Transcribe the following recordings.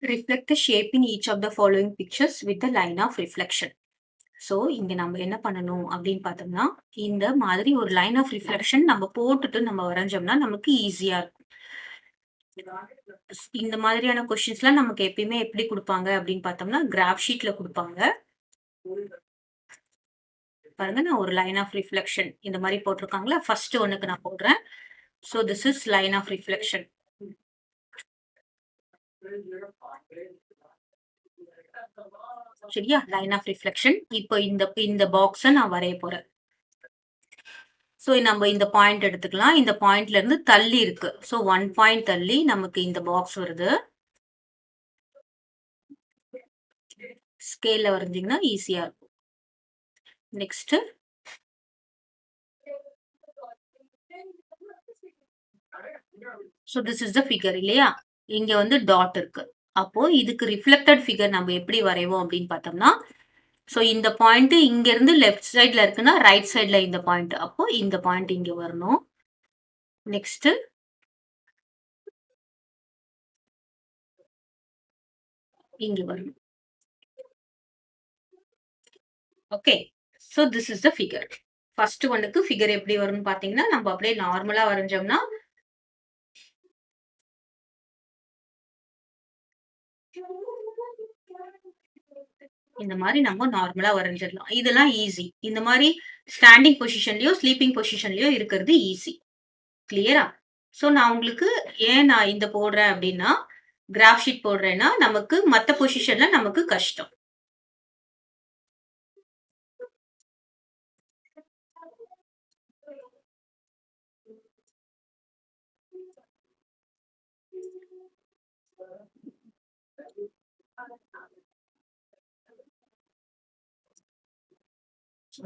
Reflect the shape in each of the following pictures with the line of reflection. So இங்க நம்ம என்ன பண்ணணும் அப்படின்னு பார்த்தோம்னா, இந்த மாதிரி ஒரு லைன் ஆஃப் ரிஃப்ளெக்ஷன் நம்ம போட்டுட்டு நம்ம வரைஞ்சோம்னா நமக்கு ஈஸியா இருக்கும். இந்த மாதிரியான கொஸ்டின்ஸ்லாம் நமக்கு எப்பயுமே எப்படி குடுப்பாங்க அப்படின்னு பார்த்தோம்னா, கிராஃப் ஷீட்ல குடுப்பாங்க. பாருங்க நான் ஒரு லைன் ஆஃப் ரிஃப்ளெக்ஷன் இந்த மாதிரி போட்டிருக்காங்களா? ஃபர்ஸ்ட் ஒன்னுக்கு நான் போடுறேன். So this is line of reflection. சரியா? Line of reflection. இப்போ இந்த பாக்ஸ நான் வரைய போறேன். ஸோ நம்ம இந்த பாயிண்ட் எடுத்துக்கலாம். இந்த பாயிண்ட்ல இருந்து தள்ளி இருக்கு. ஸோ 1 பாயிண்ட் தள்ளி நமக்கு இந்த பாக்ஸ் வருது. ஸ்கேல்ல வரைஞ்சீங்கன்னா ஈஸியா இருக்கும். Next so this is the figure இல்லையா? இங்க வந்து டாட் இருக்கு. அப்போ இதுக்கு ரிஃப்ளெக்டட் ஃபிகர் நம்ம எப்படி வரைவோம் அப்படின்னு பார்த்தோம்னா, ஸோ இந்த பாயிண்ட் இங்க இருந்து லெஃப்ட் சைட்ல இருக்குன்னா ரைட் சைட்ல இந்த பாயிண்ட். அப்போ இந்த பாயிண்ட் இங்க வரணும். நெக்ஸ்ட் இங்க வரணும். Okay. So this is the figure. First ஒன்னுக்கு ஃபிகர் எப்படி வரும்னு பாத்தீங்கன்னா, நம்ம அப்படியே நார்மலா வரைஞ்சோம்னா இந்த மாதிரி நம்ம நார்மலா வரைஞ்சிடலாம். இதெல்லாம் ஈஸி. இந்த மாதிரி ஸ்டாண்டிங் பொசிஷன்லயோ ஸ்லீப்பிங் பொசிஷன்லயோ இருக்கிறது ஈஸி. கிளியரா? ஸோ நான் உங்களுக்கு ஏன் நான் இந்த போடுறேன் அப்படின்னா, கிராஃப் ஷீட் போடுறேன்னா நமக்கு மத்த பொசிஷன்ல நமக்கு கஷ்டம்.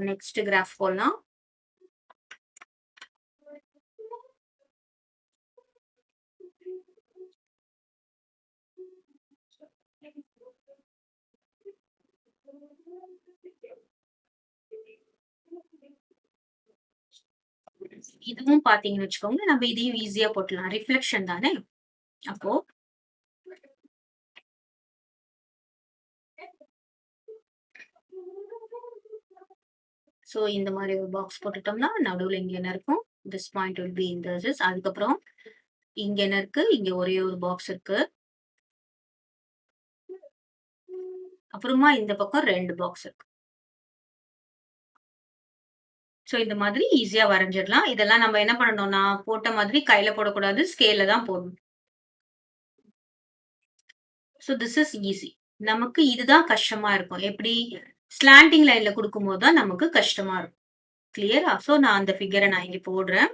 நெக்ஸ்ட் கிராஃப் போடலாம். இதுவும் பாத்தீங்கன்னு வச்சுக்கோங்க, நம்ம இதையும் ஈஸியா போட்டுலாம். ரிஃப்ளெக்ஷன் தானே? அப்போ ஸோ இந்த மாதிரி ஒரு பாக்ஸ் போட்டுட்டோம்னா, நடுவுல இங்க என்ன இருக்கும்? This point will be in this. அதுக்கப்புறம் இங்க என்ன இருக்கு? இங்க ஒரே ஒரு பாக்ஸ் இருக்கு. அப்புறமா இந்த பக்கம் 2 பாக்ஸ் இருக்கு. ஸோ இந்த மாதிரி ஈஸியா வரைஞ்சிடலாம். இதெல்லாம் நம்ம என்ன பண்ணணும்னா, போட்ட மாதிரி கையில போடக்கூடாது. ஸ்கேல்ல தான் போடணும். So this is easy. நமக்கு இதுதான் கஷ்டமா இருக்கும். எப்படி? ஸ்லாண்டிங் லைன்ல குடுக்கும்போது தான் நமக்கு கஷ்டமா இருக்கும். கிளியரா? ஸோ நான் அந்த ஃபிகர நான் இங்க போடுறேன்.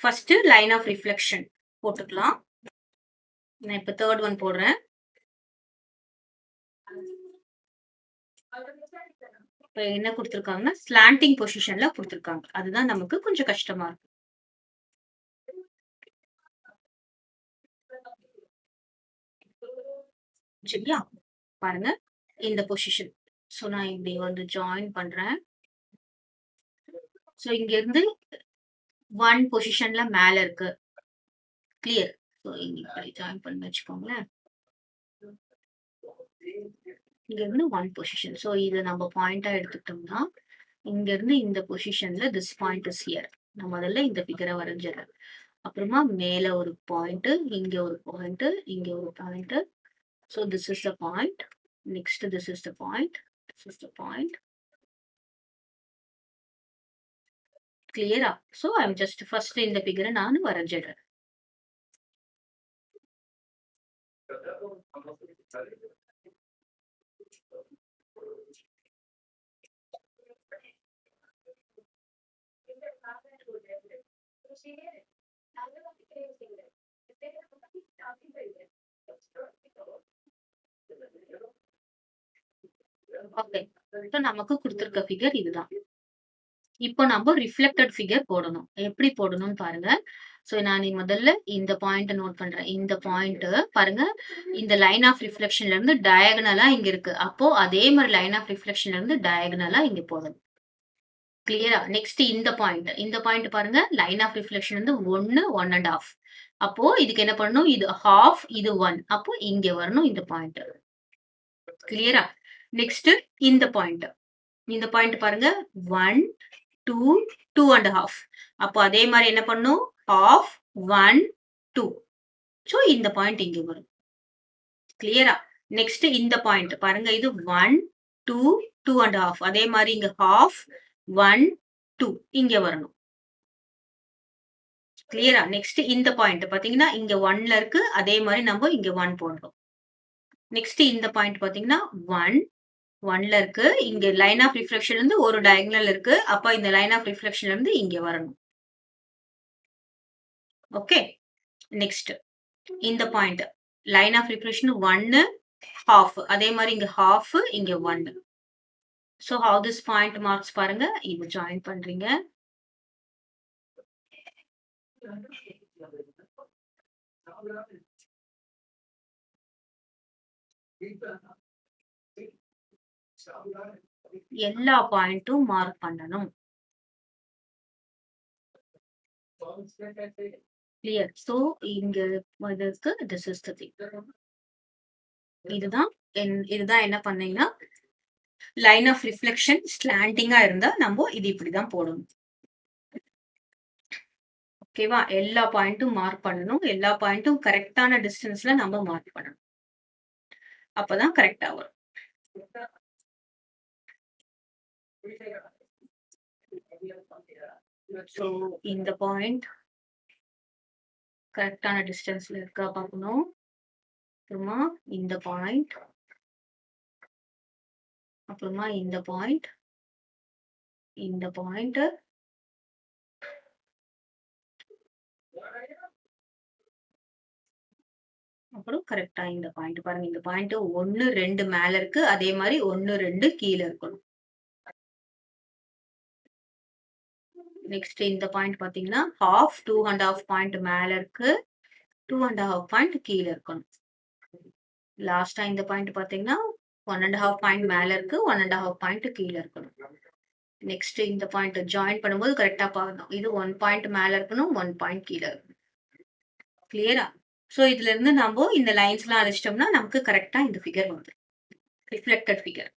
ஃபர்ஸ்ட் லைன் ஆஃப் ரிஃப்ளெக்ஷன் போட்டுக்கலாம். நான் இப்ப 3rd ஒன் போடுறேன். இப்ப என்ன குடுத்திருக்காங்கன்னா, ஸ்லாண்டிங் பொசிஷன்ல குடுத்திருக்காங்க. அதுதான் நமக்கு கொஞ்சம் கஷ்டமா இருக்கு. சரியா? பாருங்க. இந்த பொசிஷன். ஸோ நான் இப்படி வந்து ஜாயின் பண்றேன். ஸோ இங்க இருந்து 1 பொசிஷன்ல மேல இருக்கு. கிளியர். ஸோ இப்படி ஜாயின் பண்ணி வச்சுக்கோங்களேன். இங்க இருந்து 1 பொசிஷன். ஸோ இத நம்ம பாயிண்டா எடுத்துக்கிட்டோம்னா, இங்க இருந்து இந்த பொசிஷன்ல திஸ் பாயிண்ட் இஸ் ஹியர். நான் முதல்ல இந்த ஃபிகர வரைஞ்சிடுறேன். அப்புறமா மேல ஒரு பாயிண்ட், இங்க ஒரு பாயிண்ட், இங்க ஒரு point. So this is the point. Next this is the point. This is the point. கிளியரா? So I am just first இந்த ஃபிகர நான் வரைஞ்சிடுறேன். ஓகே. ஸோ நமக்கு குடுத்திருக்க ஃபிகர் இதுதான். இப்போ நம்ம ரிஃப்ளெக்டட் ஃபிகர் போடணும். எப்படி போடணும்னு பாருங்க. ஸோ நான் முதல்ல இந்த பாயிண்ட்ட நோட் பண்றேன். இந்த பாயிண்ட் பாருங்க, இந்த லைன் ஆஃப் ரிஃப்ளெக்ஷன்ல இருந்து டயகனலா இங்க இருக்கு. அப்போ அதே மாரி லைன் ஆஃப் ரிஃப்ளெக்ஷன்ல இருந்து டயகனலா இங்க போடணும். கிளியரா? நெக்ஸ்ட் இந்த பாயிண்ட். இந்த பாயிண்ட் பாருங்க, லைன் ஆஃப் ரிஃப்ளெக்ஷன் வந்து 1, 1 1/2. அப்போ இதுக்கு என்ன பண்ணணும்? இது ஹாஃப், இது 1. அப்போ இங்க வரணும் இந்த பாயிண்ட். கிளியரா? நெக்ஸ்ட் இந்த பாயிண்ட். இந்த பாயிண்ட் பாருங்க. 1, 2, 2 1/2. அப்போ அதே மாரி என்ன பண்ணணும்? ஹாஃப், 1, 2. ஸோ இந்த பாயிண்ட் இங்க வரும். கிளியரா? நெக்ஸ்ட் இந்த பாயிண்ட் பாருங்க. இது 1, 2, 2 1/2. அதே மாரி இங்க ஹாஃப், 1, 2 இங்க வரணும். கிளியரா? நெக்ஸ்ட் இந்த பாயிண்ட் பாத்தீங்கன்னா, இங்க 1ல இருக்கு. அதே மாரி நம்ம இங்க 1 போடுறோம். நெக்ஸ்ட் இந்த பாயிண்ட் பாத்தீங்கன்னா, 1, 1ல இருக்கு. இங்க லைன் ஆஃப் ரிஃப்ளெக்ஷன்ல இருந்து ஒரு டயகனல் இருக்கு. அப்ப இந்த லைன் ஆஃப் ரிஃப்ளெக்ஷன்ல இருந்து இங்க வரணும். ஓகே. நெக்ஸ்ட் இந்த point. Line of reflection 1, half. அதே மாரி இங்க ஹாஃப், இங்க 1. So how this point marks பாருங்க. இது ஜாயின் பண்றீங்க. எல்லா பாயிண்ட்டும் மார்க் பண்ணணும். கிளியர். சோ இங்க இதுக்கு திஸ் இஸ் தி திங். இதுதான் இதுதான் என்ன பண்ணீங்கன்னா, லைன் ஆஃப் ரிஃப்ளெக்ஷன் ஸ்லாண்டிங்கா இருந்தா நம்ம இது இப்படிதான் போடணும். ஓகேவா? எல்லா பாயிண்ட்டும் மார்க் பண்ணணும். எல்லா பாயிண்ட்டும் கரெக்ட்டான டிஸ்டன்ஸ்ல நம்ம மார்க் பண்ணணும். அப்பதான் கரெக்ட்டா வரும். சோ இந்த பாயிண்ட் கரெக்ட்டான டிஸ்டன்ஸ்ல இருக்கா பார்க்கணும். அப்புறமா இந்த பாயிண்ட். அப்புறமா இந்த பாயிண்ட். இந்த பாயிண்ட். அப்புறம் கரெக்ட்டா இந்த பாயிண்ட் பாருங்க. இந்த பாயிண்ட் 1, 2 மேல இருக்கு. அதே மாரி 1, 2 கீழ இருக்கணும். நெக்ஸ்ட் இந்த பாயிண்ட் பார்த்தீங்கன்னா, ஹாஃப் 2 1/2 பாயிண்ட் மேல இருக்கு. 2 1/2 பாயிண்ட் கீழ இருக்கணும். லாஸ்ட்டா இந்த பாயிண்ட் பார்த்தீங்கன்னா, 1 1/2 பாயிண்ட் மேல இருக்கு. 1 1/2 பாயிண்ட் கீழ இருக்கணும். நெக்ஸ்ட் இந்த பாயிண்ட் ஜாயின் பண்ணும்போது கரெக்ட்டா பார்க்கணும். இது 1 பாயிண்ட் மேல இருக்கணும். 1 பாயிண்ட் கீழ இருக்கணும். கிளியரா? சோ இதுல இருந்து நம்ப இந்த லைன்ஸ்லாம் அழிச்சிட்டோம்னா, நமக்கு கரெக்ட்டா இந்த ஃபிகர் வந்துரும். Reflected figure.